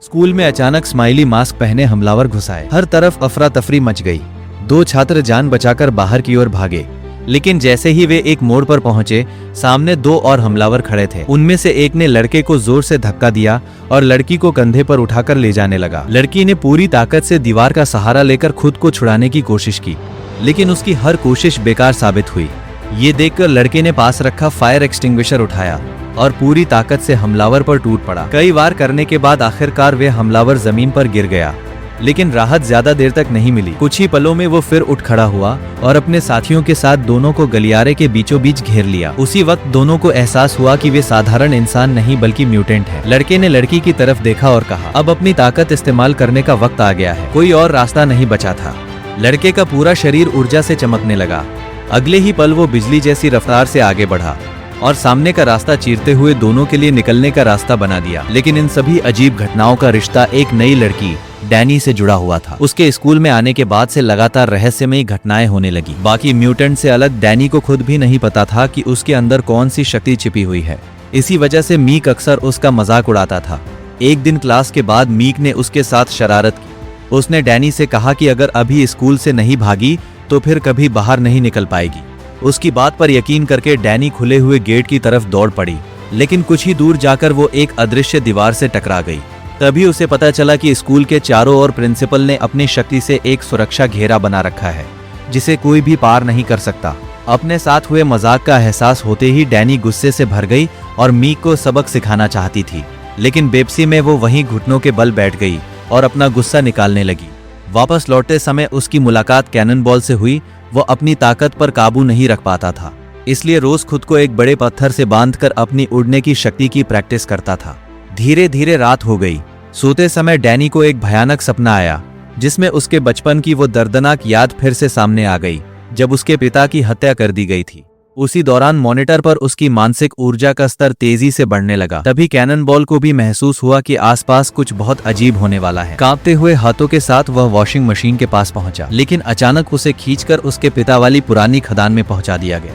School में अचानक smiley mask पहने हमलावर घुस आए। हर तरफ अफरा तफरी मच गई। दो छात्र जान बचाकर बाहर की ओर भागे, लेकिन जैसे ही वे एक मोड़ पर पहुंचे, सामने दो और हमलावर खड़े थे। उनमें से एक ने लड़के को जोर से धक्का दिया और लड़की को कंधे पर उठाकर ले जाने लगा। लड़की ने पूरी ताकत से दीवार का सहारा लेकर खुद को छुड़ाने की कोशिश की, लेकिन उसकी हर कोशिश बेकार साबित हुई। ये देखकर लड़के ने पास रखा फायर एक्सटिंग्विशर उठाया और पूरी ताकत से हमलावर पर टूट पड़ा। कई वार करने के बाद आखिरकार वे हमलावर जमीन पर गिर गया, लेकिन राहत ज्यादा देर तक नहीं मिली। कुछ ही पलों में वो फिर उठ खड़ा हुआ और अपने साथियों के साथ दोनों को गलियारे के बीचों बीच घेर लिया। उसी वक्त दोनों को एहसास हुआ कि वे साधारण इंसान नहीं बल्कि म्यूटेंट हैं। लड़के ने लड़की की तरफ देखा और कहा, अब अपनी ताकत इस्तेमाल करने का वक्त आ गया है। कोई और रास्ता नहीं बचा था। लड़के का पूरा शरीर ऊर्जा से चमकने लगा। अगले ही पल वो बिजली जैसी रफ्तार से आगे बढ़ा और सामने का रास्ता चीरते हुए दोनों के लिए निकलने का रास्ता बना दिया। लेकिन इन सभी अजीब घटनाओं का रिश्ता एक नई लड़की डैनी से जुड़ा हुआ था। उसके स्कूल में आने के बाद से लगातार रहस्यमयी घटनाएं होने लगी। बाकी म्यूटेंट से अलग डैनी को खुद भी नहीं पता था कि उसके अंदर कौन सी शक्ति छिपी हुई है। इसी वजह से मीक अक्सर उसका मजाक उड़ाता था। एक दिन क्लास के बाद मीक ने उसके साथ शरारत की। उसने डैनी से कहा कि अगर अभी स्कूल से नहीं भागी तो फिर कभी बाहर नहीं निकल पाएगी। उसकी बात पर यकीन करके डैनी खुले हुए गेट की तरफ दौड़ पड़ी, लेकिन कुछ ही दूर जाकर वो एक अदृश्य दीवार से टकरा गई। तभी उसे पता चला कि स्कूल के चारों ओर प्रिंसिपल ने अपनी शक्ति से एक सुरक्षा घेरा बना रखा है, जिसे कोई भी पार नहीं कर सकता। अपने साथ हुए मजाक का एहसास होते ही डैनी गुस्से से भर गई और मीक को सबक सिखाना चाहती थी, लेकिन बेबसी में वो वहीं घुटनों के बल बैठ गई और अपना गुस्सा निकालने लगी। वापस लौटते समय उसकी मुलाकात कैननबॉल से हुई। वो अपनी ताकत पर काबू नहीं रख पाता था, इसलिए रोज खुद को एक बड़े पत्थर से बांधकर अपनी उड़ने की शक्ति की प्रैक्टिस करता था। धीरे धीरे रात हो गई। सोते समय डैनी को एक भयानक सपना आया, जिसमें उसके बचपन की वो दर्दनाक याद फिर से सामने आ गई, जब उसके पिता की हत्या कर दी गई थी। उसी दौरान मॉनिटर पर उसकी मानसिक ऊर्जा का स्तर तेजी से बढ़ने लगा। तभी कैननबॉल को भी महसूस हुआ कि आसपास कुछ बहुत अजीब होने वाला है। कांपते हुए हाथों के साथ वह वॉशिंग मशीन के पास पहुंचा, लेकिन अचानक उसे खींचकर उसके पिता वाली पुरानी खदान में पहुंचा दिया गया।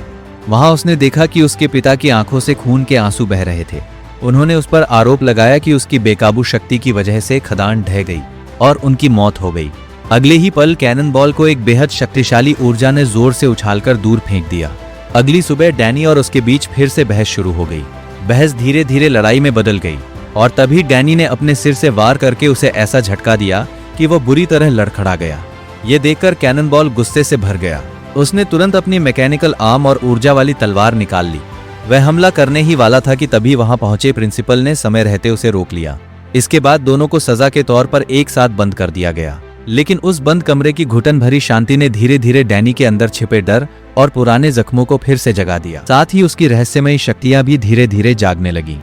वहां उसने देखा कि उसके पिता की आंखों से खून के आंसू बह रहे थे। उन्होंने उस पर आरोप लगाया कि उसकी बेकाबू शक्ति की वजह से खदान ढह गई और उनकी मौत हो गई। अगले ही पल कैननबॉल को एक बेहद शक्तिशाली ऊर्जा ने जोर से उछालकर दूर फेंक दिया। अगली सुबह डैनी और उसके बीच फिर से बहस शुरू हो गई। बहस धीरे धीरे लड़ाई में बदल गई और तभी डैनी ने अपने सिर से वार करके उसे ऐसा झटका दिया कि वह बुरी तरह लड़खड़ा गया। ये देखकर कैननबॉल गुस्से से भर गया। उसने तुरंत अपनी मैकेनिकल आर्म और ऊर्जा वाली तलवार निकाल ली। वह हमला करने ही वाला था कि तभी वहां पहुंचे प्रिंसिपल ने समय रहते उसे रोक लिया। इसके बाद दोनों को सजा के तौर पर एक साथ बंद कर दिया गया। लेकिन उस बंद कमरे की घुटन भरी शांति ने धीरे धीरे डैनी के अंदर छिपे डर और पुराने जख्मों को फिर से जगा दिया। साथ ही उसकी रहस्यमयी शक्तियां भी धीरे धीरे जागने लगीं।